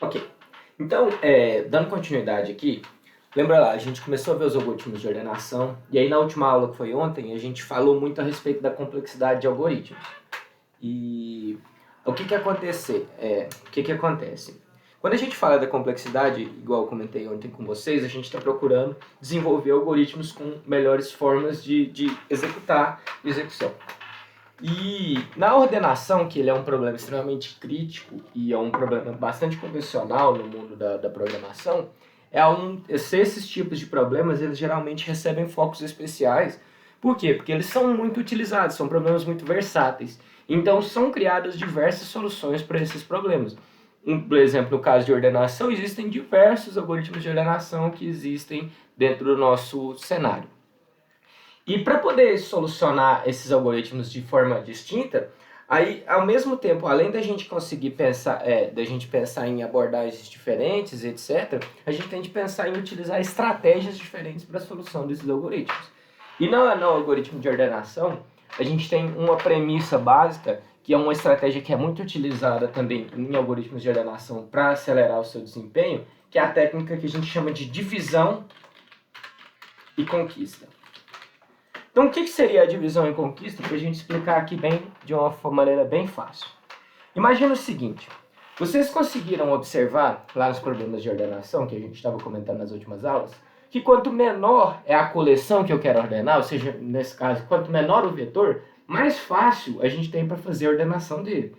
Ok. Então, dando continuidade aqui, lembra lá, a gente começou a ver os algoritmos de ordenação, e aí na última aula que foi ontem, a gente falou muito a respeito da complexidade de algoritmos. E o que que acontece? Quando a gente fala da complexidade, igual eu comentei ontem com vocês, a gente está procurando desenvolver algoritmos com melhores formas de executar execução. E na ordenação, que ele é um problema extremamente crítico e é um problema bastante convencional no mundo da programação, esses tipos de problemas eles geralmente recebem focos especiais. Por quê? Porque eles são muito utilizados, são problemas muito versáteis. Então são criadas diversas soluções para esses problemas. Por exemplo, no caso de ordenação, existem diversos algoritmos de ordenação que existem dentro do nosso cenário. E para poder solucionar esses algoritmos de forma distinta, aí, ao mesmo tempo, além da gente conseguir pensar, em abordagens diferentes, etc., a gente tem de pensar em utilizar estratégias diferentes para a solução desses algoritmos. E no algoritmo de ordenação, a gente tem uma premissa básica, que é uma estratégia que é muito utilizada também em algoritmos de ordenação para acelerar o seu desempenho, que é a técnica que a gente chama de divisão e conquista. Então, o que seria a divisão e conquista? Para a gente explicar aqui de uma maneira bem fácil. Imagina o seguinte, vocês conseguiram observar, lá nos problemas de ordenação, que a gente estava comentando nas últimas aulas, que quanto menor é a coleção que eu quero ordenar, ou seja, nesse caso, quanto menor o vetor, mais fácil a gente tem para fazer a ordenação dele.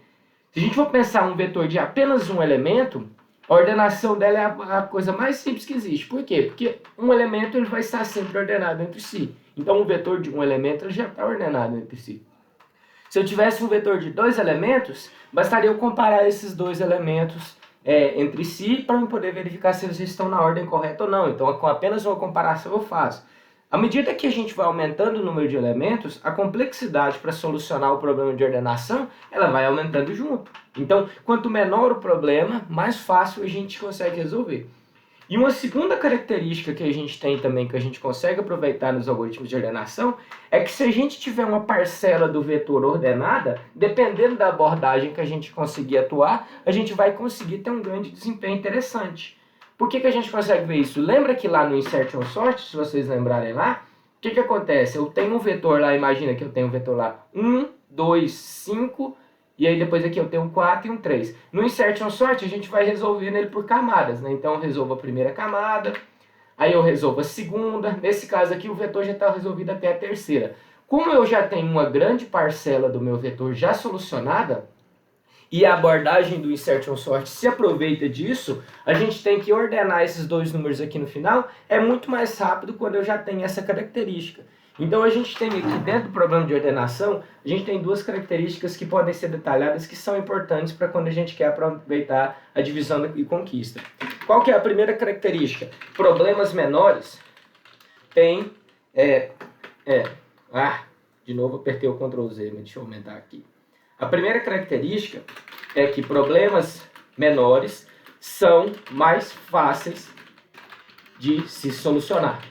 Se a gente for pensar um vetor de apenas um elemento, a ordenação dela é a coisa mais simples que existe. Por quê? Porque um elemento ele vai estar sempre ordenado entre si. Então, um vetor de um elemento já está ordenado entre si. Se eu tivesse um vetor de dois elementos, bastaria eu comparar esses dois elementos entre si para eu poder verificar se eles estão na ordem correta ou não. Então, com apenas uma comparação eu faço. À medida que a gente vai aumentando o número de elementos, a complexidade para solucionar o problema de ordenação, ela vai aumentando junto. Então, quanto menor o problema, mais fácil a gente consegue resolver. E uma segunda característica que a gente tem também, que a gente consegue aproveitar nos algoritmos de ordenação, é que se a gente tiver uma parcela do vetor ordenada, dependendo da abordagem que a gente conseguir atuar, a gente vai conseguir ter um grande desempenho interessante. Por que a gente consegue ver isso? Lembra que lá no Insertion Sort, se vocês lembrarem lá, o que acontece? Eu tenho um vetor lá, imagina que eu tenho um vetor lá 1, 2, 5, e aí depois aqui eu tenho um 4 e um 3. No Insertion Sort a gente vai resolvendo ele por camadas, né? Então eu resolvo a primeira camada, aí eu resolvo a segunda, nesse caso aqui o vetor já está resolvido até a terceira. Como eu já tenho uma grande parcela do meu vetor já solucionada, e a abordagem do Insertion Sort se aproveita disso, a gente tem que ordenar esses dois números aqui no final, é muito mais rápido quando eu já tenho essa característica. Então a gente tem aqui dentro do problema de ordenação, a gente tem duas características que podem ser detalhadas que são importantes para quando a gente quer aproveitar a divisão e conquista. Qual que é a primeira característica? Problemas menores têm... de novo apertei o Ctrl Z, mas deixa eu aumentar aqui. A primeira característica é que problemas menores são mais fáceis de se solucionar.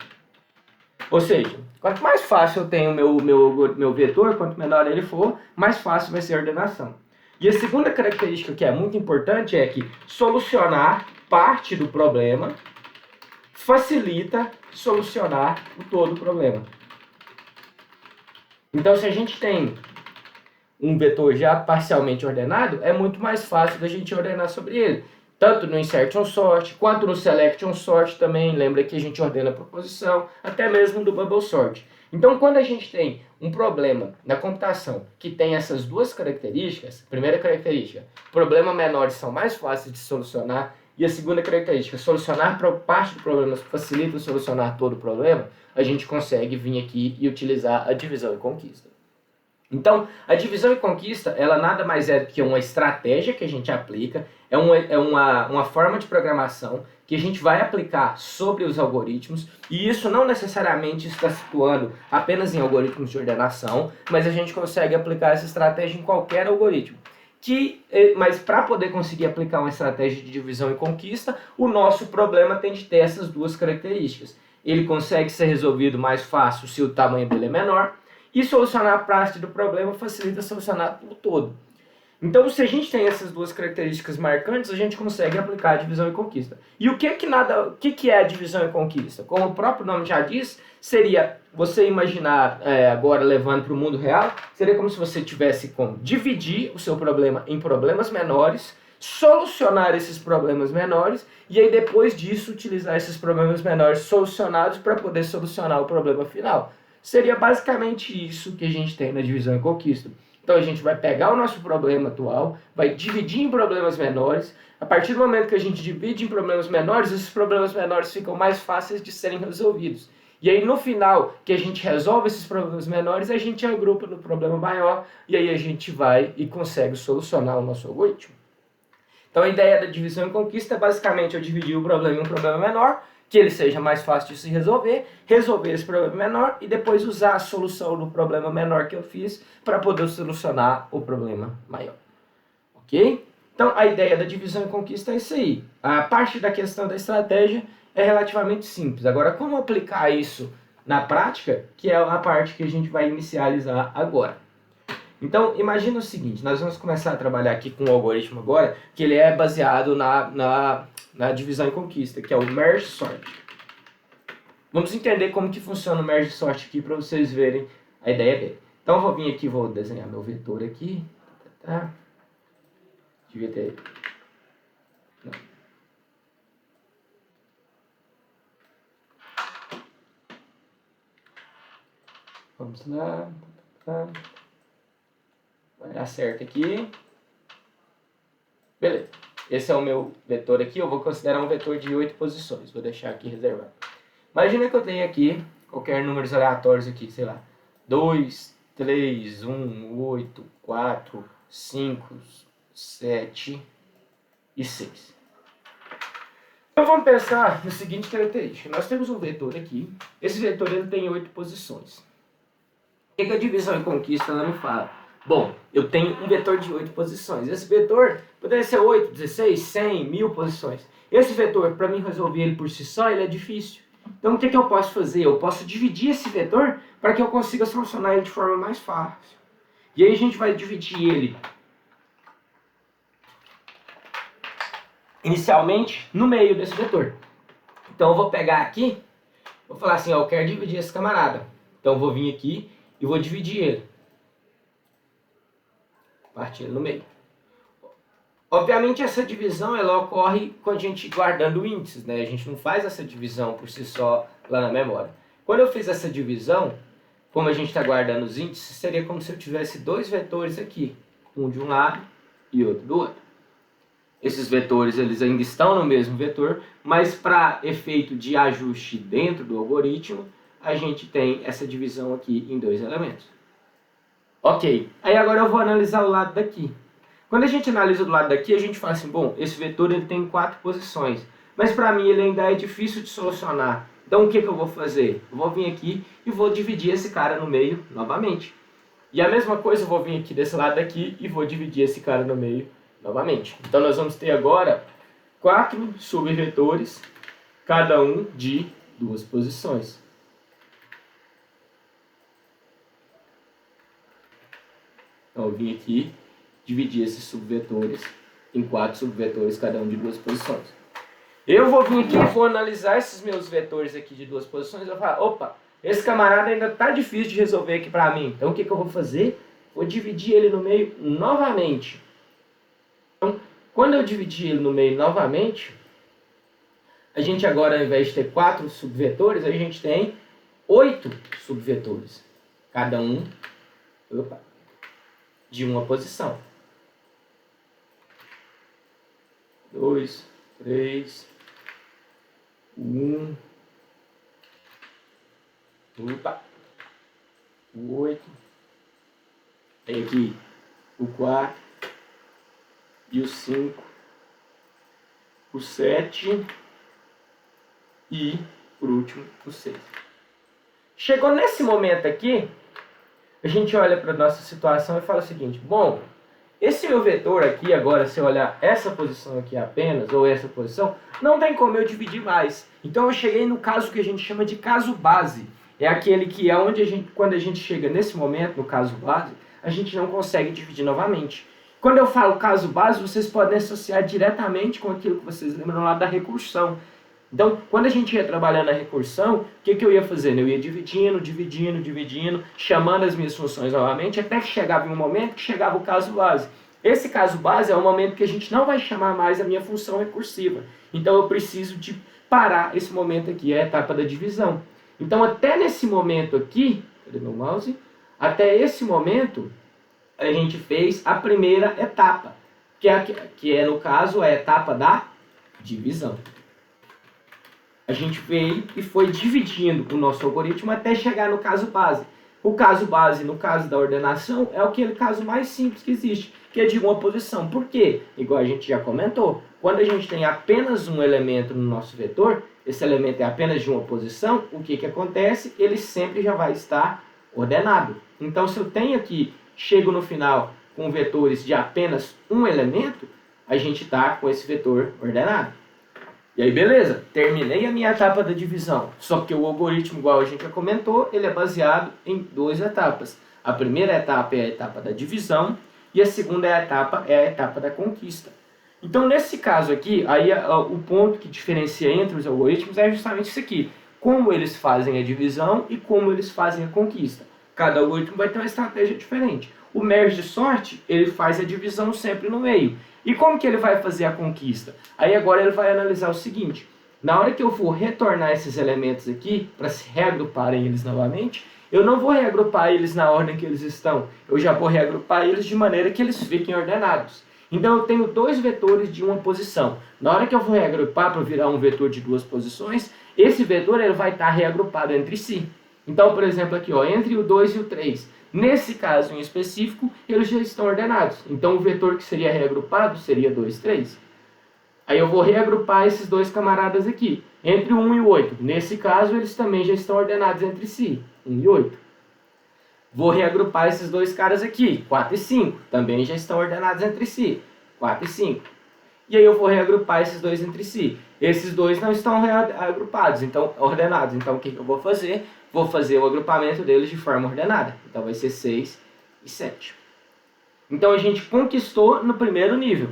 Ou seja, quanto mais fácil eu tenho o meu vetor, quanto menor ele for, mais fácil vai ser a ordenação. E a segunda característica que é muito importante é que solucionar parte do problema facilita solucionar o todo o problema. Então, se a gente tem um vetor já parcialmente ordenado, é muito mais fácil da gente ordenar sobre ele. Tanto no Insertion Sort, quanto no Selection Sort também, lembra que a gente ordena por posição, até mesmo do Bubble Sort. Então, quando a gente tem um problema na computação que tem essas duas características, primeira característica, problemas menores são mais fáceis de solucionar, e a segunda característica, solucionar parte do problema facilita solucionar todo o problema, a gente consegue vir aqui e utilizar a divisão e conquista. Então, a divisão e conquista, ela nada mais é do que uma estratégia que a gente aplica, é uma forma de programação que a gente vai aplicar sobre os algoritmos, e isso não necessariamente está situando apenas em algoritmos de ordenação, mas a gente consegue aplicar essa estratégia em qualquer algoritmo. Mas para poder conseguir aplicar uma estratégia de divisão e conquista, o nosso problema tem de ter essas duas características. Ele consegue ser resolvido mais fácil se o tamanho dele é menor, e solucionar a parte do problema facilita solucionar o todo. Então, se a gente tem essas duas características marcantes, a gente consegue aplicar a divisão e conquista. E o que é a divisão e conquista? Como o próprio nome já diz, seria você imaginar, agora levando para o mundo real, seria como se você tivesse como dividir o seu problema em problemas menores, solucionar esses problemas menores, e aí depois disso utilizar esses problemas menores solucionados para poder solucionar o problema final. Seria basicamente isso que a gente tem na divisão e conquista. Então a gente vai pegar o nosso problema atual, vai dividir em problemas menores. A partir do momento que a gente divide em problemas menores, esses problemas menores ficam mais fáceis de serem resolvidos. E aí no final que a gente resolve esses problemas menores, a gente agrupa no problema maior e aí a gente vai e consegue solucionar o nosso algoritmo. Então a ideia da divisão e conquista é basicamente eu dividir o problema em um problema menor, que ele seja mais fácil de se resolver esse problema menor e depois usar a solução do problema menor que eu fiz para poder solucionar o problema maior. Ok? Então a ideia da divisão e conquista é isso aí. A parte da questão da estratégia é relativamente simples. Agora, como aplicar isso na prática, que é a parte que a gente vai inicializar agora. Então, imagina o seguinte, nós vamos começar a trabalhar aqui com um algoritmo agora, que ele é baseado na divisão e conquista, que é o Merge Sort. Vamos entender como que funciona o Merge Sort aqui para vocês verem a ideia dele. Então, eu vou vir aqui, vou desenhar meu vetor aqui. Tá? Devia ter... Não. Vamos lá. Vai dar certo aqui. Beleza. Esse é o meu vetor aqui. Eu vou considerar um vetor de 8 posições. Vou deixar aqui reservado. Imagina que eu tenho aqui qualquer números aleatórios aqui, sei lá. 2, 3, 1, 8, 4, 5, 7 e 6. Então vamos pensar no seguinte característica. Nós temos um vetor aqui. Esse vetor ele tem 8 posições. O que a divisão e conquista ela me fala? Bom, eu tenho um vetor de 8 posições. Esse vetor poderia ser 8, 16, 100, 1000 posições. Esse vetor, para mim resolver ele por si só, ele é difícil. Então o que eu posso fazer? Eu posso dividir esse vetor para que eu consiga solucionar ele de forma mais fácil. E aí a gente vai dividir ele inicialmente no meio desse vetor. Então eu vou pegar aqui, vou falar assim, ó, eu quero dividir esse camarada. Então eu vou vir aqui e vou dividir ele. Partindo no meio. Obviamente essa divisão ela ocorre com a gente guardando índices, né? A gente não faz essa divisão por si só lá na memória. Quando eu fiz essa divisão, como a gente está guardando os índices, seria como se eu tivesse dois vetores aqui, um de um lado e outro do outro. Esses vetores eles ainda estão no mesmo vetor, mas para efeito de ajuste dentro do algoritmo, a gente tem essa divisão aqui em dois elementos. Ok, aí agora eu vou analisar o lado daqui. Quando a gente analisa do lado daqui, a gente fala assim, bom, esse vetor ele tem 4 posições, mas para mim ele ainda é difícil de solucionar. Então o que eu vou fazer? Eu vou vir aqui e vou dividir esse cara no meio novamente. E a mesma coisa eu vou vir aqui desse lado daqui e vou dividir esse cara no meio novamente. Então nós vamos ter agora 4 subvetores, cada um de 2 posições. Então eu vim aqui, dividir esses subvetores em 4 subvetores, cada um de 2 posições. Eu vou vir aqui e vou analisar esses meus vetores aqui de 2 posições. Eu vou falar, opa, esse camarada ainda está difícil de resolver aqui para mim. Então o que eu vou fazer? Vou dividir ele no meio novamente. Então, quando eu dividir ele no meio novamente, a gente agora, ao invés de ter 4 subvetores, a gente tem 8 subvetores. Cada um de uma posição. 2, 3, 1, 8, tem aqui o 4 e o 5, o 7 e, por último, o 6. Chegou nesse momento aqui, a gente olha para a nossa situação e fala o seguinte, bom, esse meu vetor aqui agora, se eu olhar essa posição aqui apenas, ou essa posição, não tem como eu dividir mais. Então eu cheguei no caso que a gente chama de caso base. É aquele que é onde quando a gente chega nesse momento, no caso base, a gente não consegue dividir novamente. Quando eu falo caso base, vocês podem associar diretamente com aquilo que vocês lembram lá da recursão. Então, quando a gente ia trabalhar na recursão, o que eu ia fazendo? Eu ia dividindo, chamando as minhas funções novamente, até que chegava em um momento que chegava o caso base. Esse caso base é o momento que a gente não vai chamar mais a minha função recursiva. Então, eu preciso de parar esse momento aqui, é a etapa da divisão. Então, até nesse momento aqui, cadê meu mouse? Até esse momento, a gente fez a primeira etapa, que é no caso, a etapa da divisão. A gente veio e foi dividindo o nosso algoritmo até chegar no caso base. O caso base, no caso da ordenação, é aquele caso mais simples que existe, que é de uma posição. Por quê? Igual a gente já comentou, quando a gente tem apenas um elemento no nosso vetor, esse elemento é apenas de uma posição, o que acontece? Ele sempre já vai estar ordenado. Então, se eu tenho aqui, chego no final com vetores de apenas um elemento, a gente está com esse vetor ordenado. E aí, beleza, terminei a minha etapa da divisão. Só que o algoritmo, igual a gente já comentou, ele é baseado em duas etapas. A primeira etapa é a etapa da divisão e a segunda etapa é a etapa da conquista. Então, nesse caso aqui, aí o ponto que diferencia entre os algoritmos é justamente isso aqui. Como eles fazem a divisão e como eles fazem a conquista. Cada algoritmo vai ter uma estratégia diferente. O merge sort, ele faz a divisão sempre no meio. E como que ele vai fazer a conquista? Aí agora ele vai analisar o seguinte. Na hora que eu for retornar esses elementos aqui, para se reagruparem eles novamente, eu não vou reagrupar eles na ordem que eles estão. Eu já vou reagrupar eles de maneira que eles fiquem ordenados. Então eu tenho dois vetores de uma posição. Na hora que eu vou reagrupar para virar um vetor de duas posições, esse vetor ele vai estar reagrupado entre si. Então, por exemplo, aqui, ó, entre o 2 e o 3. Nesse caso em específico, eles já estão ordenados. Então, o vetor que seria reagrupado seria 2, 3. Aí eu vou reagrupar esses dois camaradas aqui. Entre o 1 e o 8. Nesse caso, eles também já estão ordenados entre si. 1 e 8. Vou reagrupar esses dois caras aqui. 4 e 5. Também já estão ordenados entre si. 4 e 5. E aí eu vou reagrupar esses dois entre si. Esses dois não estão reagrupados, então ordenados. Então, o que eu vou fazer? Vou fazer o agrupamento deles de forma ordenada. Então, vai ser 6 e 7. Então, a gente conquistou no primeiro nível.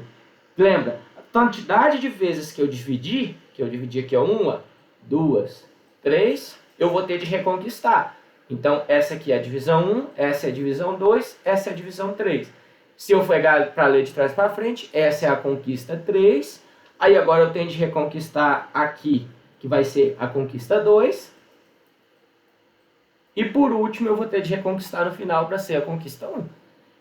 Lembra, a quantidade de vezes que eu dividi aqui é 1, 2, 3, eu vou ter de reconquistar. Então, essa aqui é a divisão 1, essa é a divisão 2, essa é a divisão 3. Se eu for para ler de trás para frente, essa é a conquista 3. Aí, agora eu tenho de reconquistar aqui, que vai ser a conquista 2. E por último, eu vou ter de reconquistar no final para ser a conquista 1.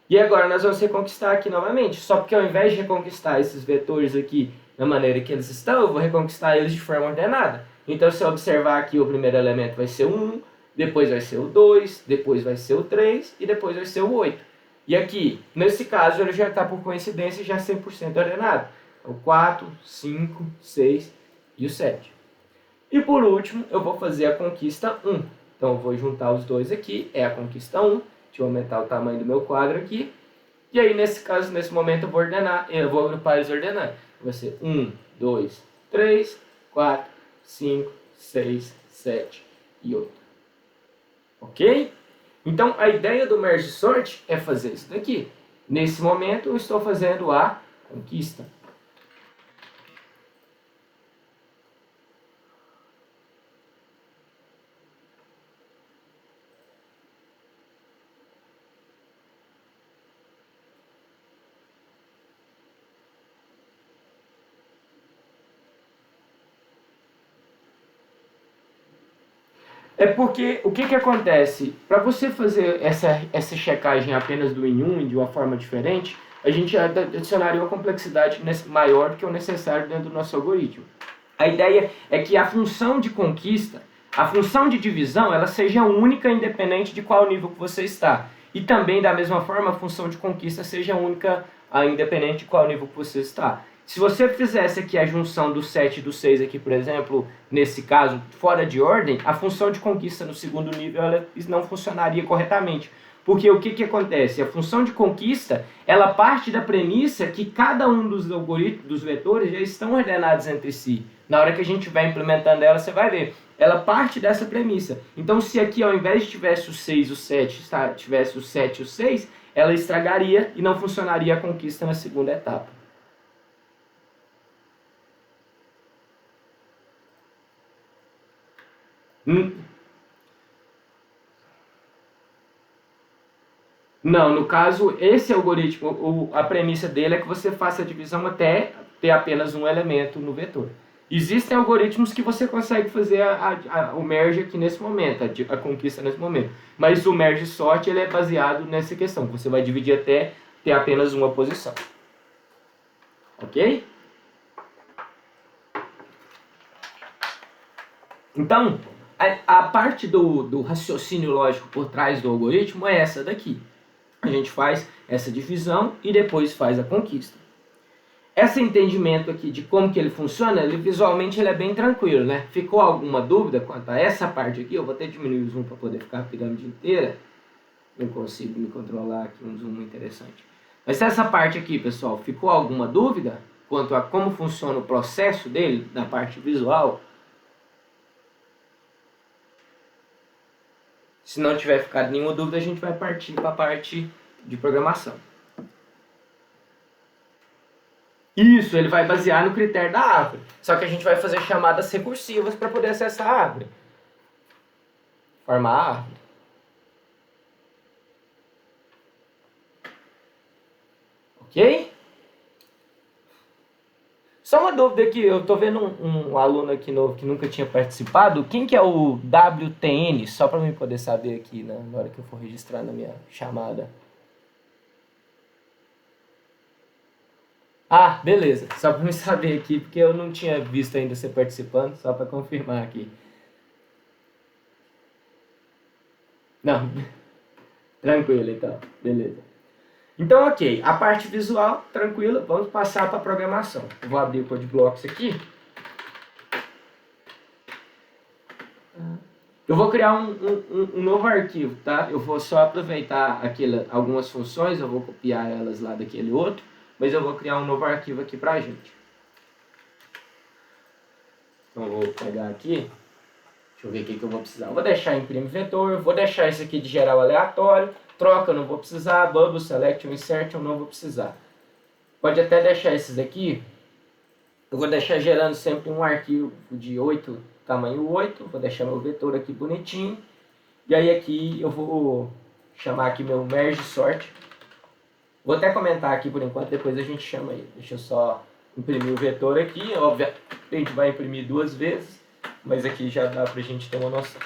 E agora nós vamos reconquistar aqui novamente. Só porque ao invés de reconquistar esses vetores aqui da maneira que eles estão, eu vou reconquistar eles de forma ordenada. Então, se eu observar aqui, o primeiro elemento vai ser o 1, depois vai ser o 2, depois vai ser o 3 e depois vai ser o 8. E aqui, nesse caso, ele já está por coincidência já 100% ordenado. O 4, 5, 6 e o 7. E por último, eu vou fazer a conquista 1. Então, eu vou juntar os dois aqui, é a conquista 1. Deixa eu aumentar o tamanho do meu quadro aqui. E aí, nesse caso, nesse momento, eu vou agrupar eles ordenando. Vai ser 1, 2, 3, 4, 5, 6, 7 e 8. Ok? Então, a ideia do merge sort é fazer isso daqui. Nesse momento, eu estou fazendo a conquista. É porque, o que acontece? Para você fazer essa checagem apenas do in 1 e de uma forma diferente, a gente adicionaria uma complexidade maior do que o necessário dentro do nosso algoritmo. A ideia é que a função de conquista, a função de divisão, ela seja única independente de qual nível que você está. E também, da mesma forma, a função de conquista seja única independente de qual nível que você está. Se você fizesse aqui a junção do 7 e do 6 aqui, por exemplo, nesse caso, fora de ordem, a função de conquista no segundo nível ela não funcionaria corretamente. Porque o que acontece? A função de conquista, ela parte da premissa que cada um dos algoritmos, dos vetores, já estão ordenados entre si. Na hora que a gente vai implementando ela, você vai ver. Ela parte dessa premissa. Então, se aqui, ao invés de tivesse o 6 e o 7, tivesse o 7 e o 6, ela estragaria e não funcionaria a conquista na segunda etapa. Não, no caso, esse algoritmo, a premissa dele é que você faça a divisão até ter apenas um elemento no vetor. Existem algoritmos que você consegue fazer o merge aqui nesse momento, a conquista nesse momento. Mas o merge sort ele é baseado nessa questão, que você vai dividir até ter apenas uma posição. Ok? Então, a parte do raciocínio lógico por trás do algoritmo é essa daqui. A gente faz essa divisão e depois faz a conquista. Esse entendimento aqui de como que ele funciona, visualmente ele é bem tranquilo, né? Ficou alguma dúvida quanto a essa parte aqui? Eu vou até diminuir o zoom para poder ficar a pirâmide inteira. Não consigo me controlar aqui, um zoom interessante. Mas essa parte aqui, pessoal, ficou alguma dúvida quanto a como funciona o processo dele na parte visual? Se não tiver ficado nenhuma dúvida, a gente vai partir para a parte de programação. Isso, ele vai basear no critério da árvore. Só que a gente vai fazer chamadas recursivas para poder acessar a árvore. Formar a árvore. Ok? Só uma dúvida aqui, eu estou vendo um aluno aqui novo que nunca tinha participado. Quem que é o WTN? Só para eu poder saber aqui, né, na hora que eu for registrar na minha chamada. Ah, beleza. Só para me saber aqui, porque eu não tinha visto ainda você participando, só para confirmar aqui. Não, tranquilo então, beleza. Então, ok, a parte visual, tranquila, vamos passar para a programação. Eu vou abrir o CodeBlocks aqui. Eu vou criar um novo arquivo, tá? Eu vou só aproveitar algumas funções, eu vou copiar elas lá daquele outro, mas eu vou criar um novo arquivo aqui pra gente. Então eu vou pegar aqui, deixa eu ver o que eu vou precisar. Eu vou deixar imprime vetor, vou deixar esse aqui de geral aleatório, troca eu não vou precisar, bubble, select, insert eu não vou precisar. Pode até deixar esses aqui, eu vou deixar gerando sempre um arquivo de 8, tamanho 8, vou deixar meu vetor aqui bonitinho. E aí aqui eu vou chamar aqui meu merge sort. Vou até comentar aqui por enquanto, depois a gente chama ele. Deixa eu só imprimir o vetor aqui. Obviamente a gente vai imprimir 2 vezes, mas aqui já dá pra gente ter uma noção.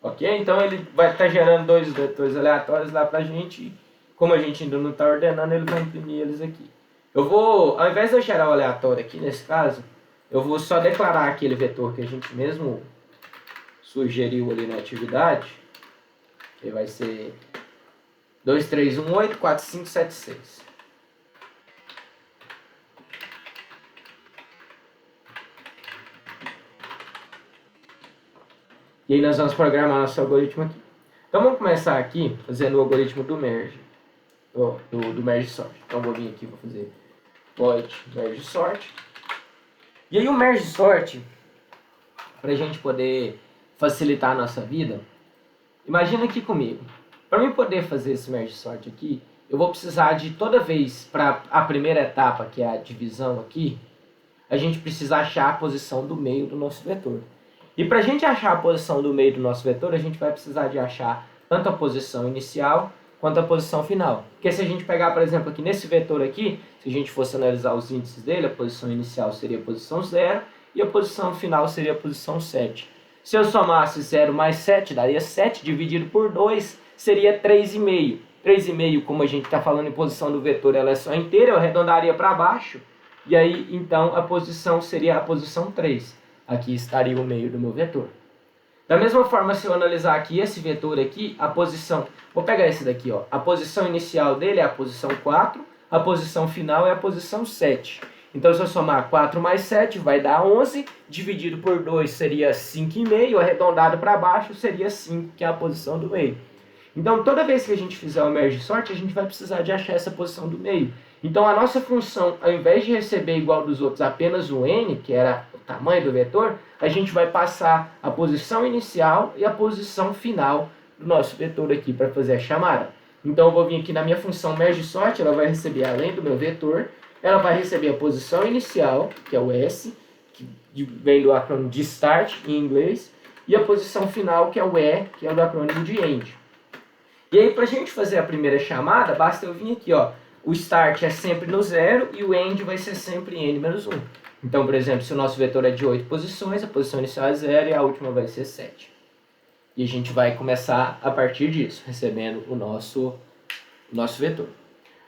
Ok? Então ele vai estar gerando 2 vetores aleatórios lá pra gente. Como a gente ainda não está ordenando, ele vai imprimir eles aqui. Eu vou, ao invés de eu gerar o aleatório aqui, nesse caso, eu vou só declarar aquele vetor que a gente mesmo sugeriu ali na atividade. Que vai ser 2, 3, 1, 8, 4, 5, 7, 6. E aí nós vamos programar nosso algoritmo aqui. Então vamos começar aqui fazendo o algoritmo do merge. Do merge sort. Então vou vir aqui, vou fazer void merge sort. E aí o merge sort, para a gente poder facilitar a nossa vida, imagina aqui comigo. Para mim poder fazer esse merge sort aqui, eu vou precisar de toda vez para a primeira etapa, que é a divisão aqui, a gente precisa achar a posição do meio do nosso vetor. E para a gente achar a posição do meio do nosso vetor, a gente vai precisar de achar tanto a posição inicial quanto a posição final. Porque se a gente pegar, por exemplo, aqui nesse vetor aqui, se a gente fosse analisar os índices dele, a posição inicial seria a posição 0 e a posição final seria a posição 7. Se eu somasse 0 mais 7, daria 7 dividido por 2, seria 3,5. 3,5, como a gente está falando em posição do vetor, ela é só inteira, eu arredondaria para baixo. E aí, então, a posição seria a posição 3. Aqui estaria o meio do meu vetor. Da mesma forma, se eu analisar aqui esse vetor aqui, a posição... Vou pegar esse daqui, ó. A posição inicial dele é a posição 4, a posição final é a posição 7. Então, se eu somar 4 mais 7, vai dar 11, dividido por 2 seria 5,5, arredondado para baixo seria 5, que é a posição do meio. Então, toda vez que a gente fizer o merge sort, a gente vai precisar de achar essa posição do meio. Então, a nossa função, ao invés de receber igual dos outros apenas o n, que era tamanho do vetor, a gente vai passar a posição inicial e a posição final do nosso vetor aqui para fazer a chamada. Então eu vou vir aqui na minha função merge_sort, ela vai receber, além do meu vetor, ela vai receber a posição inicial, que é o S, que vem do acrônimo de start em inglês, e a posição final, que é o E, que é do acrônimo de end. E aí, para a gente fazer a primeira chamada, basta eu vir aqui, ó, o start é sempre no 0 e o end vai ser sempre em n-1. Então, por exemplo, se o nosso vetor é de 8 posições, a posição inicial é 0 e a última vai ser 7. E a gente vai começar a partir disso, recebendo o nosso vetor.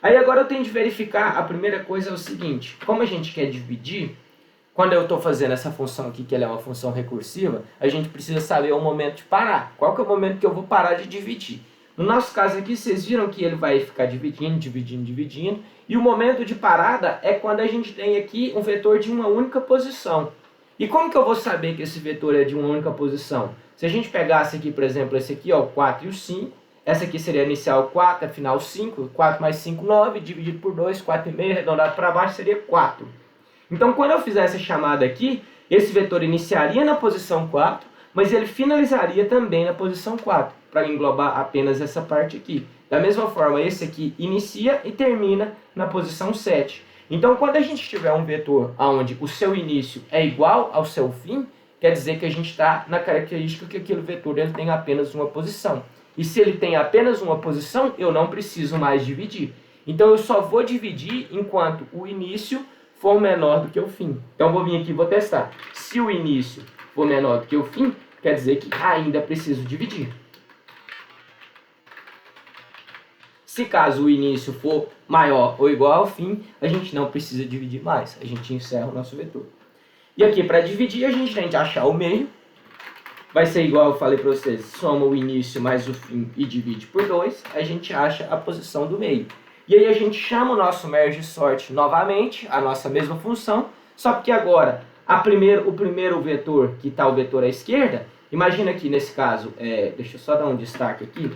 Aí agora eu tenho de verificar, a primeira coisa é o seguinte, como a gente quer dividir, quando eu estou fazendo essa função aqui, que ela é uma função recursiva, a gente precisa saber o momento de parar. Qual que é o momento que eu vou parar de dividir? No nosso caso aqui, vocês viram que ele vai ficar dividindo, e o momento de parada é quando a gente tem aqui um vetor de uma única posição. E como que eu vou saber que esse vetor é de uma única posição? Se a gente pegasse aqui, por exemplo, esse aqui, ó, o 4 e o 5, essa aqui seria a inicial 4, a final 5, 4 mais 5, 9, dividido por 2, 4,5, arredondado para baixo seria 4. Então, quando eu fizer essa chamada aqui, esse vetor iniciaria na posição 4, mas ele finalizaria também na posição 4, para englobar apenas essa parte aqui. Da mesma forma, esse aqui inicia e termina na posição 7. Então, quando a gente tiver um vetor onde o seu início é igual ao seu fim, quer dizer que a gente está na característica que aquele vetor ele tem apenas uma posição. E se ele tem apenas uma posição, eu não preciso mais dividir. Então, eu só vou dividir enquanto o início for menor do que o fim. Então, vou vir aqui e vou testar. Se o início for menor do que o fim, quer dizer que ainda preciso dividir. Se caso o início for maior ou igual ao fim, a gente não precisa dividir mais. A gente encerra o nosso vetor. E aqui, para dividir, a gente tem que achar o meio. Vai ser igual eu falei para vocês, soma o início mais o fim e divide por 2. A gente acha a posição do meio. E aí a gente chama o nosso merge_sort novamente, a nossa mesma função, só que agora o primeiro vetor, que está o vetor à esquerda, imagina aqui nesse caso, deixa eu só dar um destaque aqui,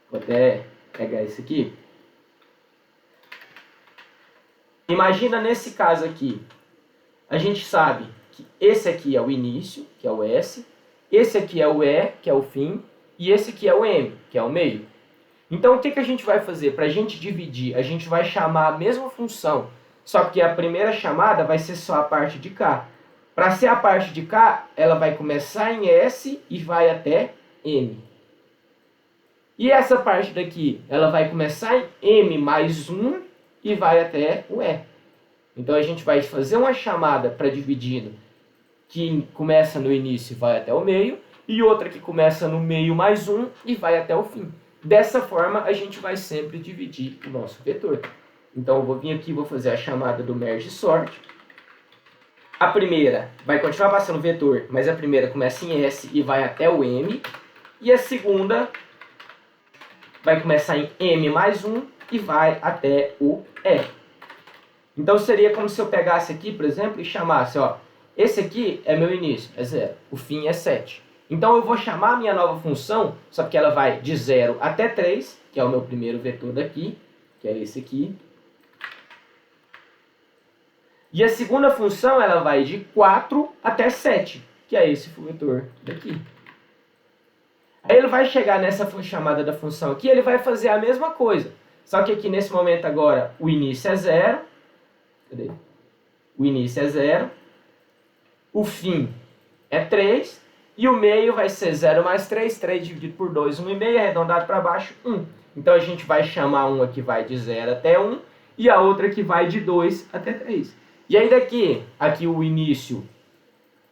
vou até pegar esse aqui. Imagina nesse caso aqui, a gente sabe que esse aqui é o início, que é o S, esse aqui é o E, que é o fim, e esse aqui é o M, que é o meio. Então, o que a gente vai fazer? Para a gente dividir, a gente vai chamar a mesma função, só que a primeira chamada vai ser só a parte de cá. Para ser a parte de cá, ela vai começar em S e vai até M. E essa parte daqui, ela vai começar em M mais 1 e vai até o E. Então, a gente vai fazer uma chamada para dividindo que começa no início e vai até o meio, e outra que começa no meio mais 1 e vai até o fim. Dessa forma, a gente vai sempre dividir o nosso vetor. Então, eu vou vir aqui e vou fazer a chamada do merge_sort. A primeira vai continuar passando o vetor, mas a primeira começa em S e vai até o M. E a segunda vai começar em M mais 1 e vai até o E. Então, seria como se eu pegasse aqui, por exemplo, e chamasse, ó, esse aqui é meu início, é 0, o fim é 7. Então, eu vou chamar a minha nova função, só que ela vai de 0 até 3, que é o meu primeiro vetor daqui, que é esse aqui. E a segunda função, ela vai de 4 até 7, que é esse vetor daqui. Aí ele vai chegar nessa chamada da função aqui, ele vai fazer a mesma coisa. Só que aqui, nesse momento agora, o início é 0. Cadê? O início é 0. O fim é 3. E o meio vai ser 0 mais 3, 3 dividido por 2, 1,5, arredondado para baixo, 1. Então, a gente vai chamar uma que vai de 0 até 1 e a outra que vai de 2 até 3. E aí daqui, aqui o início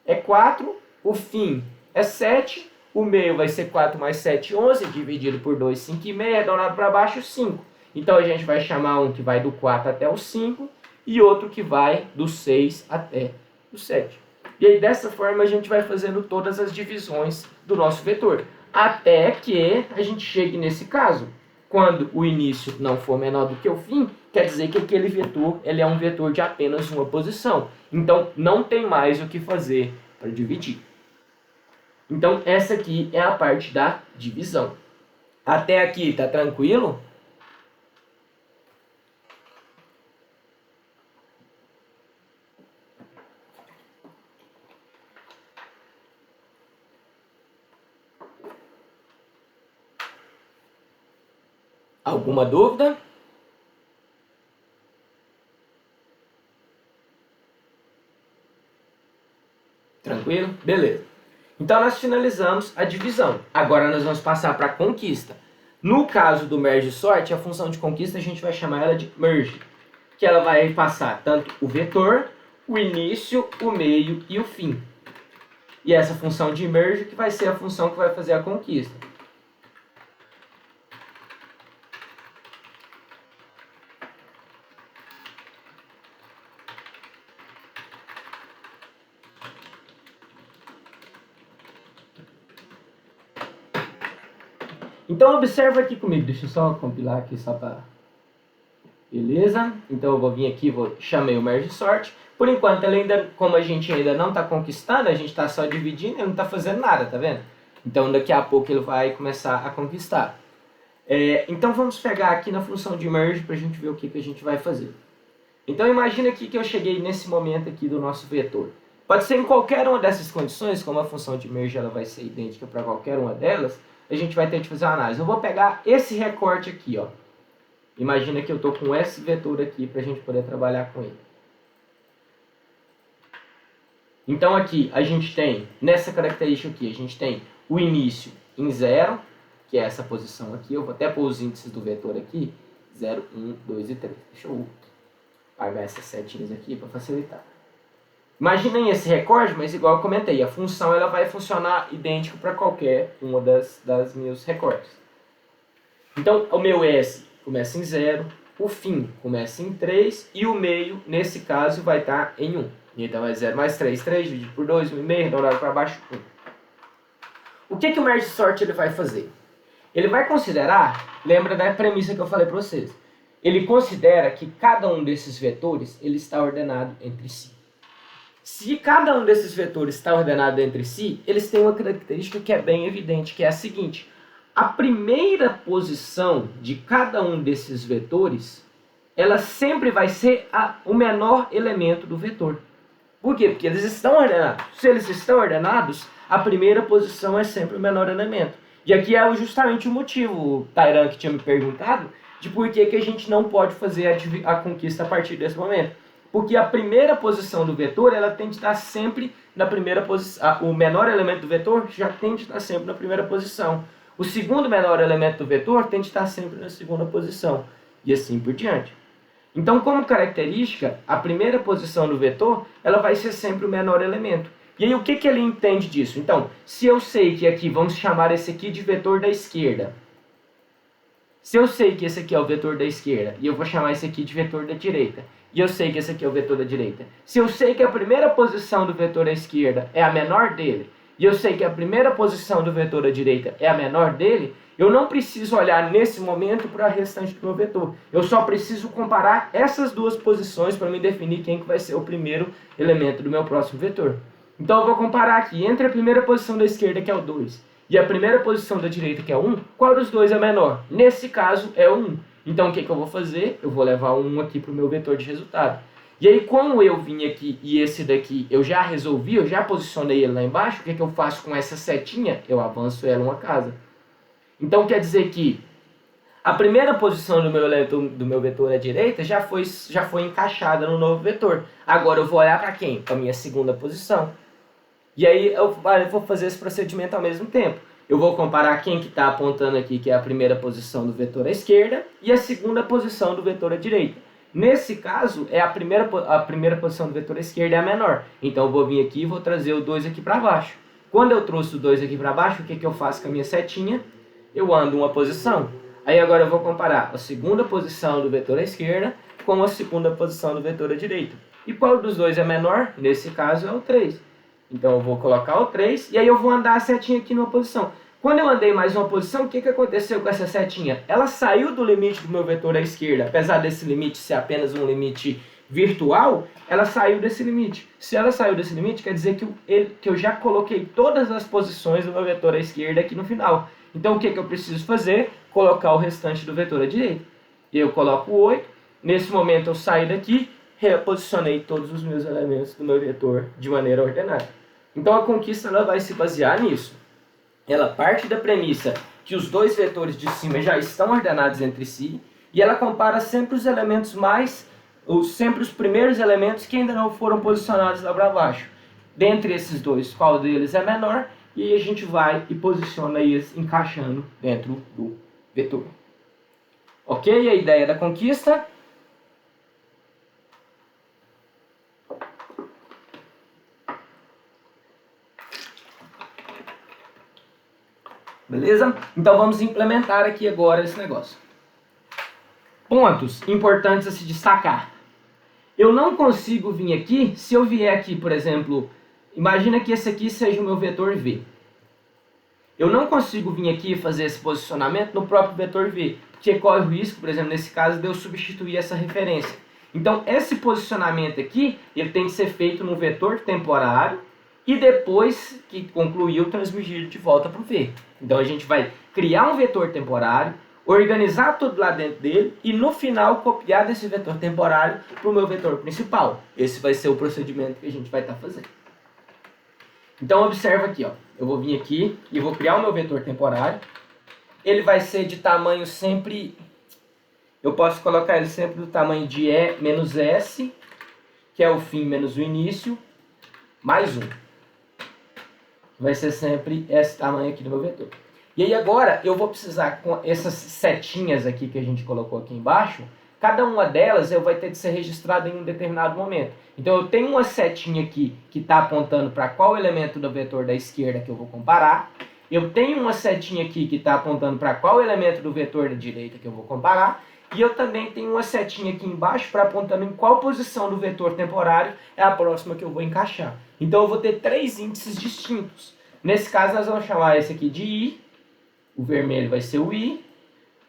é 4, o fim é 7, o meio vai ser 4 mais 7, 11, dividido por 2, 5,5, arredondado para baixo, 5. Então, a gente vai chamar um que vai do 4 até o 5 e outro que vai do 6 até o 7. E aí, dessa forma, a gente vai fazendo todas as divisões do nosso vetor. Até que a gente chegue nesse caso. Quando o início não for menor do que o fim, quer dizer que aquele vetor ele é um vetor de apenas uma posição. Então, não tem mais o que fazer para dividir. Então, essa aqui é a parte da divisão. Até aqui, tá tranquilo? Alguma dúvida? Tranquilo? Beleza. Então nós finalizamos a divisão. Agora nós vamos passar para a conquista. No caso do merge sort, a função de conquista a gente vai chamar ela de merge, que ela vai passar tanto o vetor, o início, o meio e o fim. E essa função de merge que vai ser a função que vai fazer a conquista. Então observa aqui comigo, deixa eu só compilar aqui só para... Beleza? Então eu vou vir aqui, chamei o merge sort. Por enquanto, ele ainda, como a gente ainda não está conquistando, a gente está só dividindo, ele não está fazendo nada, tá vendo? Então daqui a pouco ele vai começar a conquistar. Então vamos pegar aqui na função de merge para a gente ver o que a gente vai fazer. Então imagina aqui que eu cheguei nesse momento aqui do nosso vetor. Pode ser em qualquer uma dessas condições, como a função de merge ela vai ser idêntica para qualquer uma delas, a gente vai ter que fazer uma análise. Eu vou pegar esse recorte aqui, ó. Imagina que eu estou com esse vetor aqui para a gente poder trabalhar com ele. Então aqui a gente tem, nessa característica aqui, a gente tem o início em 0, que é essa posição aqui. Eu vou até pôr os índices do vetor aqui, 0, 1, 2 e 3. Deixa eu apagar essas setinhas aqui para facilitar. Imaginem esse recorte, mas igual eu comentei, a função ela vai funcionar idêntico para qualquer uma das meus recortes. Então o meu S começa em 0, o fim começa em 3 e o meio, nesse caso, vai estar em 1. Então é 0 mais 3, 3 dividido por 2, 1,5, arredondado para baixo, 1. O que o merge sort ele vai fazer? Ele vai considerar, lembra da premissa que eu falei para vocês, ele considera que cada um desses vetores ele está ordenado entre si. Se cada um desses vetores está ordenado entre si, eles têm uma característica que é bem evidente, que é a seguinte: a primeira posição de cada um desses vetores, ela sempre vai ser o menor elemento do vetor. Por quê? Porque eles estão ordenados. Se eles estão ordenados, a primeira posição é sempre o menor elemento. E aqui é justamente o motivo, o Tairan que tinha me perguntado, de por que a gente não pode fazer a conquista a partir desse momento. Porque a primeira posição do vetor, ela tem de estar sempre na primeira posição. O menor elemento do vetor já tem de estar sempre na primeira posição. O segundo menor elemento do vetor tem de estar sempre na segunda posição. E assim por diante. Então, como característica, a primeira posição do vetor, ela vai ser sempre o menor elemento. E aí, o que ele entende disso? Então, se eu sei que aqui, vamos chamar esse aqui de vetor da esquerda. Se eu sei que esse aqui é o vetor da esquerda, e eu vou chamar esse aqui de vetor da direita, e eu sei que esse aqui é o vetor da direita. Se eu sei que a primeira posição do vetor da esquerda é a menor dele, e eu sei que a primeira posição do vetor da direita é a menor dele, eu não preciso olhar nesse momento para a restante do meu vetor. Eu só preciso comparar essas duas posições para me definir quem que vai ser o primeiro elemento do meu próximo vetor. Então eu vou comparar aqui entre a primeira posição da esquerda, que é o 2, e a primeira posição da direita, que é o 1, qual dos dois é menor? Nesse caso é o 1. Então o que eu vou fazer? Eu vou levar o 1 aqui para o meu vetor de resultado. E aí, como eu vim aqui e esse daqui eu já resolvi, eu já posicionei ele lá embaixo, o que eu faço com essa setinha? Eu avanço ela uma casa. Então quer dizer que a primeira posição do meu vetor à direita já foi encaixada no novo vetor. Agora eu vou olhar para quem? Para a minha segunda posição. E aí eu vou fazer esse procedimento ao mesmo tempo. Eu vou comparar quem que está apontando aqui, que é a primeira posição do vetor à esquerda, e a segunda posição do vetor à direita. Nesse caso, a primeira posição do vetor à esquerda é a menor. Então eu vou vir aqui e vou trazer o 2 aqui para baixo. Quando eu trouxe o 2 aqui para baixo, o que eu faço com a minha setinha? Eu ando uma posição. Aí agora eu vou comparar a segunda posição do vetor à esquerda com a segunda posição do vetor à direita. E qual dos dois é menor? Nesse caso é o 3. Então eu vou colocar o 3 e aí eu vou andar a setinha aqui numa posição. Quando eu andei mais uma posição, o que aconteceu com essa setinha? Ela saiu do limite do meu vetor à esquerda, apesar desse limite ser apenas um limite virtual, ela saiu desse limite. Se ela saiu desse limite, quer dizer que eu já coloquei todas as posições do meu vetor à esquerda aqui no final. Então o que eu preciso fazer? Colocar o restante do vetor à direita. Eu coloco o 8, nesse momento eu saio daqui, reposicionei todos os meus elementos do meu vetor de maneira ordenada. Então a conquista ela vai se basear nisso. Ela parte da premissa que os dois vetores de cima já estão ordenados entre si, e ela compara sempre os elementos sempre os primeiros elementos que ainda não foram posicionados lá para baixo. Dentre esses dois, qual deles é menor, e aí a gente vai e posiciona eles encaixando dentro do vetor. Ok? A ideia da conquista. Beleza? Então vamos implementar aqui agora esse negócio. Pontos importantes a se destacar. Eu não consigo vir aqui, se eu vier aqui, por exemplo, imagina que esse aqui seja o meu vetor V. Eu não consigo vir aqui e fazer esse posicionamento no próprio vetor V, porque corre o risco, por exemplo, nesse caso, de eu substituir essa referência. Então, esse posicionamento aqui, ele tem que ser feito no vetor temporário, e depois que concluir, eu transmitir de volta para o V. Então a gente vai criar um vetor temporário, organizar tudo lá dentro dele e no final copiar desse vetor temporário para o meu vetor principal. Esse vai ser o procedimento que a gente vai estar fazendo. Então observa aqui, ó. Eu vou vir aqui e vou criar o meu vetor temporário. Ele vai ser de tamanho sempre... Eu posso colocar ele sempre do tamanho de E menos S, que é o fim menos o início, mais 1. Vai ser sempre esse tamanho aqui do meu vetor. E aí agora eu vou precisar, com essas setinhas aqui que a gente colocou aqui embaixo, cada uma delas eu vai ter de ser registrada em um determinado momento. Então eu tenho uma setinha aqui que está apontando para qual elemento do vetor da esquerda que eu vou comparar. Eu tenho uma setinha aqui que está apontando para qual elemento do vetor da direita que eu vou comparar. E eu também tenho uma setinha aqui embaixo para apontando em qual posição do vetor temporário é a próxima que eu vou encaixar. Então eu vou ter 3 índices distintos. Nesse caso nós vamos chamar esse aqui de I, o vermelho vai ser o I,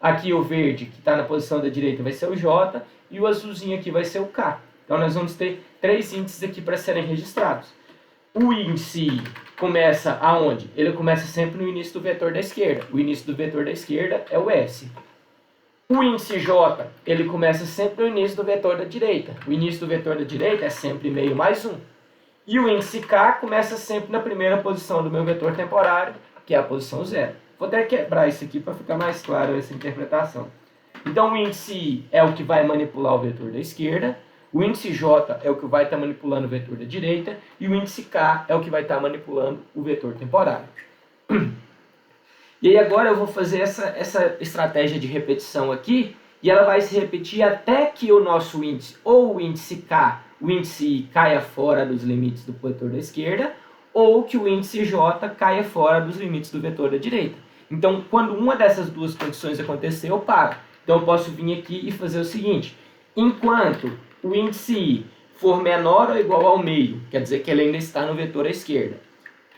aqui o verde que está na posição da direita vai ser o J e o azulzinho aqui vai ser o K. Então nós vamos ter 3 índices aqui para serem registrados. O índice I começa aonde? Ele começa sempre no início do vetor da esquerda. O início do vetor da esquerda é o S. O índice J, ele começa sempre no início do vetor da direita. O início do vetor da direita é sempre meio mais 1. E o índice K começa sempre na primeira posição do meu vetor temporário, que é a posição 0. Vou até quebrar isso aqui para ficar mais claro essa interpretação. Então o índice I é o que vai manipular o vetor da esquerda, o índice J é o que vai estar manipulando o vetor da direita, e o índice K é o que vai estar manipulando o vetor temporário. E aí agora eu vou fazer essa estratégia de repetição aqui, e ela vai se repetir até que o nosso índice, ou o índice K, o índice I caia fora dos limites do vetor da esquerda, ou que o índice J caia fora dos limites do vetor da direita. Então, quando uma dessas duas condições acontecer, eu paro. Então eu posso vir aqui e fazer o seguinte, enquanto o índice I for menor ou igual ao meio, quer dizer que ele ainda está no vetor à esquerda,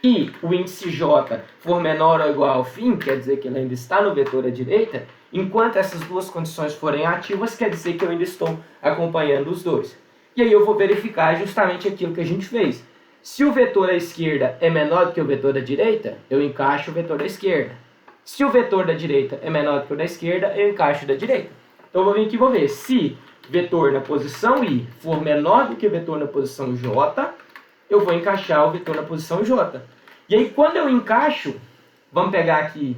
e o índice J for menor ou igual ao fim, quer dizer que ele ainda está no vetor à direita, enquanto essas duas condições forem ativas, quer dizer que eu ainda estou acompanhando os dois. E aí eu vou verificar justamente aquilo que a gente fez. Se o vetor à esquerda é menor do que o vetor da direita, eu encaixo o vetor da esquerda. Se o vetor da direita é menor do que o da esquerda, eu encaixo o da direita. Então eu vou vir aqui e vou ver. Se vetor na posição I for menor do que o vetor na posição J, eu vou encaixar o vetor na posição J. E aí quando eu encaixo, vamos pegar aqui,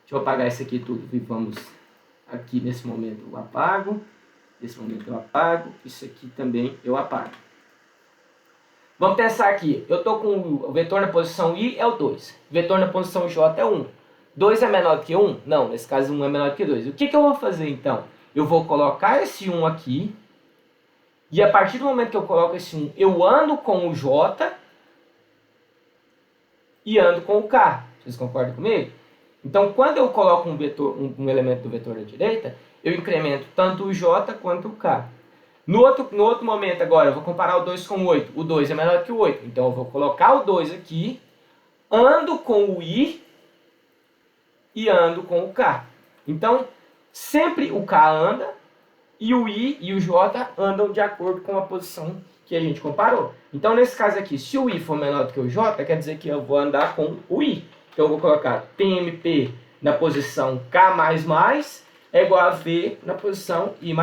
deixa eu apagar isso aqui tudo e vamos, aqui nesse momento eu apago, nesse momento eu apago, isso aqui também eu apago. Vamos pensar aqui, eu estou com o vetor na posição I é o 2, vetor na posição J é 1. 2 é menor do que 1? Não, nesse caso 1 é menor do que 2. O que eu vou fazer então? Eu vou colocar esse 1 aqui, e a partir do momento que eu coloco esse 1, eu ando com o J e ando com o K. Vocês concordam comigo? Então, quando eu coloco um elemento do vetor da direita, eu incremento tanto o J quanto o K. No outro momento agora, eu vou comparar o 2 com o 8. O 2 é menor que o 8. Então, eu vou colocar o 2 aqui, ando com o I e ando com o K. Então, sempre o K anda e o I e o J andam de acordo com a posição que a gente comparou. Então, nesse caso aqui, se o I for menor do que o J, quer dizer que eu vou andar com o I. Então, eu vou colocar TMP na posição K++ é igual a V na posição I++.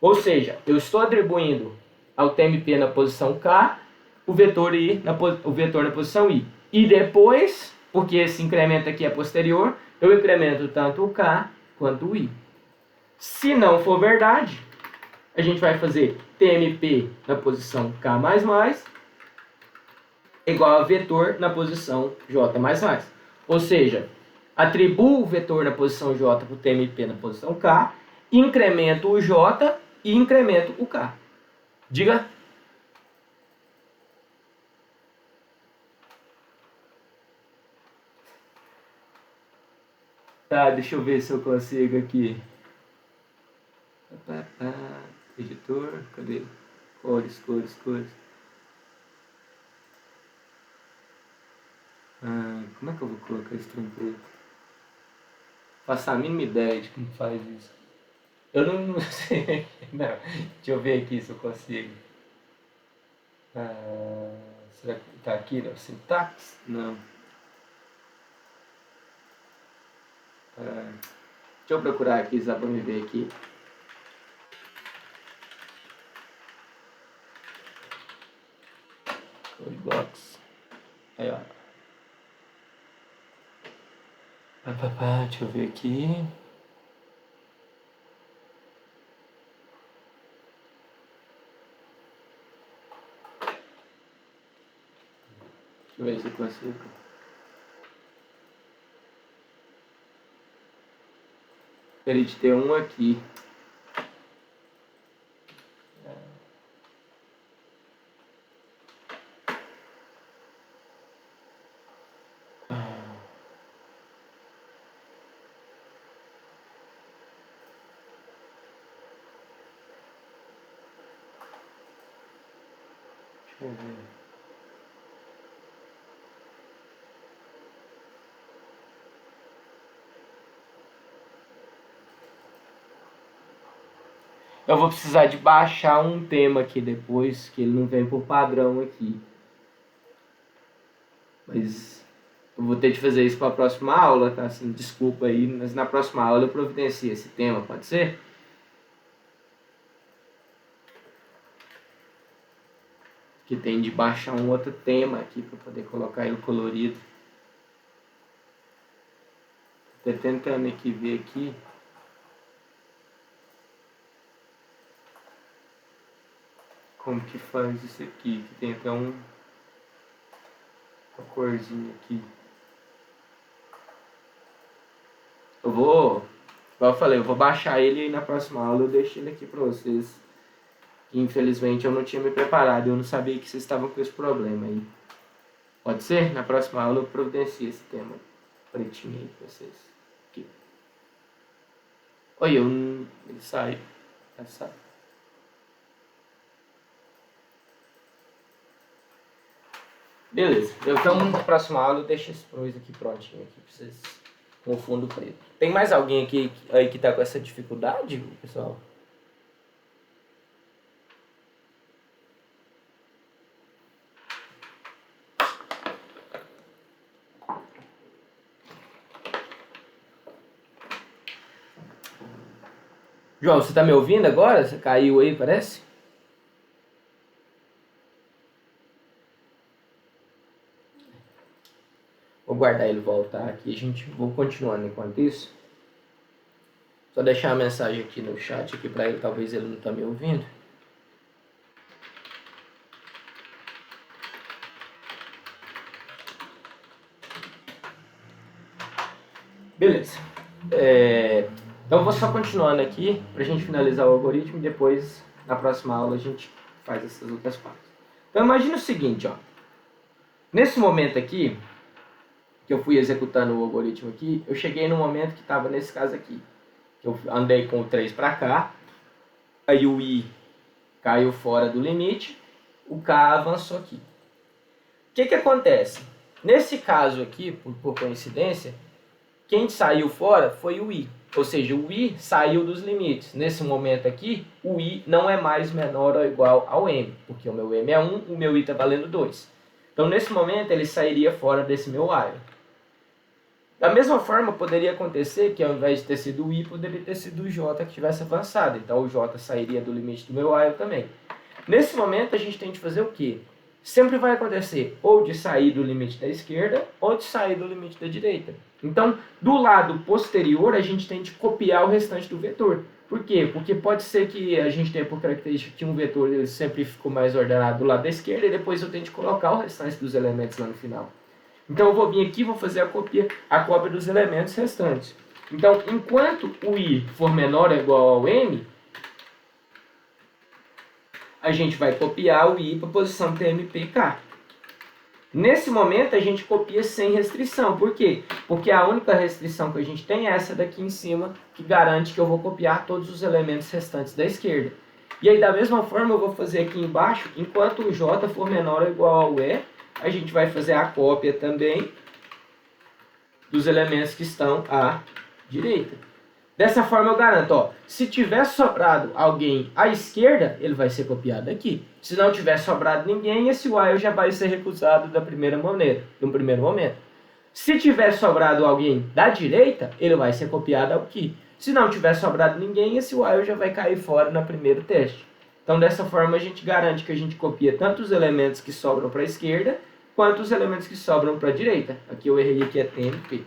Ou seja, eu estou atribuindo ao TMP na posição K o vetor na posição I. E depois, porque esse incremento aqui é posterior, eu incremento tanto o K quanto o I. Se não for verdade, a gente vai fazer TMP na posição K++, igual a vetor na posição J++. Ou seja, atribuo o vetor na posição J para o TMP na posição K, incremento o J e incremento o K. Diga. Tá, deixa eu ver se eu consigo aqui. Editor, cadê? Cores. Como é que eu vou colocar esse template? Faço a mínima ideia de como faz isso. Eu não sei. Não. Deixa eu ver aqui se eu consigo. Será que tá aqui? Não? Sintaxe? Não. Deixa eu procurar aqui, só para me ver aqui. Codebox. Aí, ó. Deixa eu ver aqui. Deixa eu ver se eu consigo. Teria de ter um aqui. Deixa eu ver. Eu vou precisar de baixar um tema aqui depois, que ele não vem por padrão aqui. Mas eu vou ter de fazer isso para a próxima aula, tá? Assim, desculpa aí, mas na próxima aula eu providencio esse tema, pode ser? Que tem de baixar um outro tema aqui para poder colocar ele colorido. Tô tentando aqui ver aqui. Como que faz isso aqui? Que tem até uma corzinha aqui. Igual eu falei, eu vou baixar ele e na próxima aula eu deixo ele aqui para vocês. Infelizmente eu não tinha me preparado, eu não sabia que vocês estavam com esse problema aí. Pode ser? Na próxima aula eu providencio esse tema pretinho aí pra vocês. Aqui. Olha, ele sai. Beleza. Então, na próxima aula eu deixo esse dois aqui prontinho aqui pra vocês com o fundo preto. Tem mais alguém aqui aí que tá com essa dificuldade, pessoal? João, você tá me ouvindo agora? Você caiu aí, parece? Vou guardar ele voltar aqui, gente. Vou continuando enquanto isso. Só deixar a mensagem aqui no chat aqui para ele, talvez ele não tá me ouvindo. Beleza. Então eu vou só continuando aqui pra gente finalizar o algoritmo e depois na próxima aula a gente faz essas outras partes. Então imagina o seguinte, ó. Nesse momento aqui, que eu fui executando o algoritmo aqui, eu cheguei no momento que estava nesse caso aqui. Eu andei com o 3 para cá, aí o I caiu fora do limite, o K avançou aqui. O que acontece? Nesse caso aqui, por coincidência, quem saiu fora foi o I. Ou seja, o I saiu dos limites. Nesse momento aqui, o I não é mais menor ou igual ao M, porque o meu M é 1, o meu I está valendo 2. Então, nesse momento, ele sairia fora desse meu while. Da mesma forma, poderia acontecer que ao invés de ter sido o I, poderia ter sido o J que tivesse avançado. Então, o J sairia do limite do meu while também. Nesse momento, a gente tem que fazer o quê? sempre vai acontecer ou de sair do limite da esquerda ou de sair do limite da direita. Então, do lado posterior, a gente tem de copiar o restante do vetor. Por quê? Porque pode ser que a gente tenha por característica que um vetor ele sempre ficou mais ordenado do lado da esquerda e depois eu tenho de colocar o restante dos elementos lá no final. Então, eu vou vir aqui e vou fazer a cópia dos elementos restantes. Então, enquanto o i for menor ou igual ao m, a gente vai copiar o i para a posição TMPK. Nesse momento, a gente copia sem restrição. Por quê? Porque a única restrição que a gente tem é essa daqui em cima, que garante que eu vou copiar todos os elementos restantes da esquerda. E aí, da mesma forma, eu vou fazer aqui embaixo, enquanto o j for menor ou igual ao e, a gente vai fazer a cópia também dos elementos que estão à direita. Dessa forma eu garanto, ó, se tiver sobrado alguém à esquerda, ele vai ser copiado aqui. Se não tiver sobrado ninguém, esse while já vai ser recusado da primeira maneira, no primeiro momento. Se tiver sobrado alguém da direita, ele vai ser copiado aqui. Se não tiver sobrado ninguém, esse while já vai cair fora no primeiro teste. Então, dessa forma, a gente garante que a gente copia tanto os elementos que sobram para a esquerda, quanto os elementos que sobram para a direita. Aqui eu errei, aqui é TMP.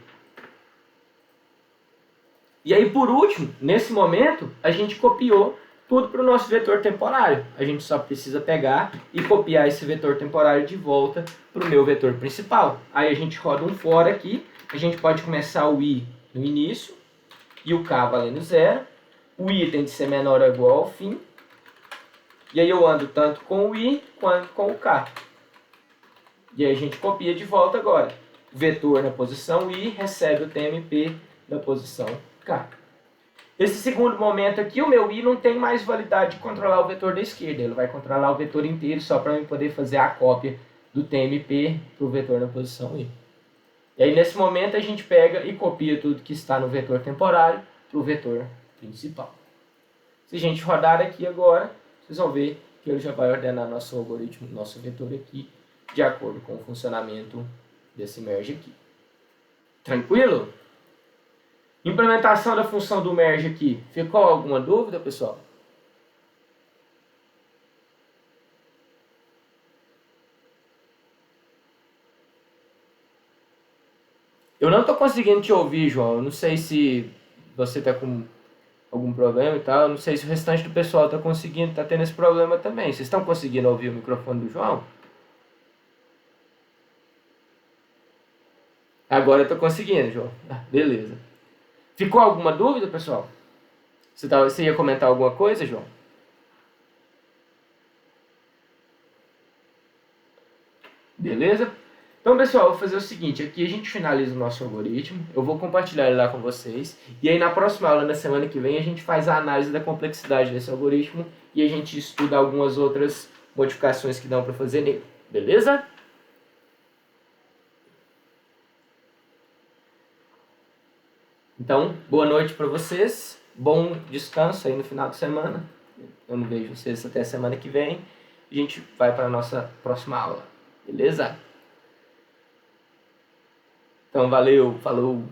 E aí, por último, nesse momento, a gente copiou tudo para o nosso vetor temporário. A gente só precisa pegar e copiar esse vetor temporário de volta para o meu vetor principal. Aí a gente roda um for aqui, a gente pode começar o i no início e o k valendo 0. O i tem de ser menor ou igual ao fim. E aí eu ando tanto com o i quanto com o k. E aí a gente copia de volta agora. O vetor na posição i recebe o TMP da posição K. Esse segundo momento aqui, o meu i não tem mais validade de controlar o vetor da esquerda. Ele vai controlar o vetor inteiro só para eu poder fazer a cópia do TMP para o vetor na posição i. E aí, nesse momento, a gente pega e copia tudo que está no vetor temporário para o vetor principal. Se a gente rodar aqui agora, vocês vão ver que ele já vai ordenar nosso algoritmo, nosso vetor aqui, de acordo com o funcionamento desse merge aqui. Tranquilo? Implementação da função do merge aqui. Ficou alguma dúvida, pessoal? Eu não estou conseguindo te ouvir, João. Eu não sei se você está com algum problema e tal. Eu não sei se o restante do pessoal está tendo esse problema também. Vocês estão conseguindo ouvir o microfone do João? Agora eu estou conseguindo, João. Beleza. Ficou alguma dúvida, pessoal? Você ia comentar alguma coisa, João? Beleza? Então, pessoal, eu vou fazer o seguinte. Aqui a gente finaliza o nosso algoritmo. Eu vou compartilhar ele lá com vocês. E aí, na próxima aula, na semana que vem, a gente faz a análise da complexidade desse algoritmo. E a gente estuda algumas outras modificações que dão para fazer nele. Beleza? Então, boa noite para vocês. Bom descanso aí no final de semana. Eu não vejo vocês até a semana que vem. A gente vai para a nossa próxima aula. Beleza? Então, valeu, falou!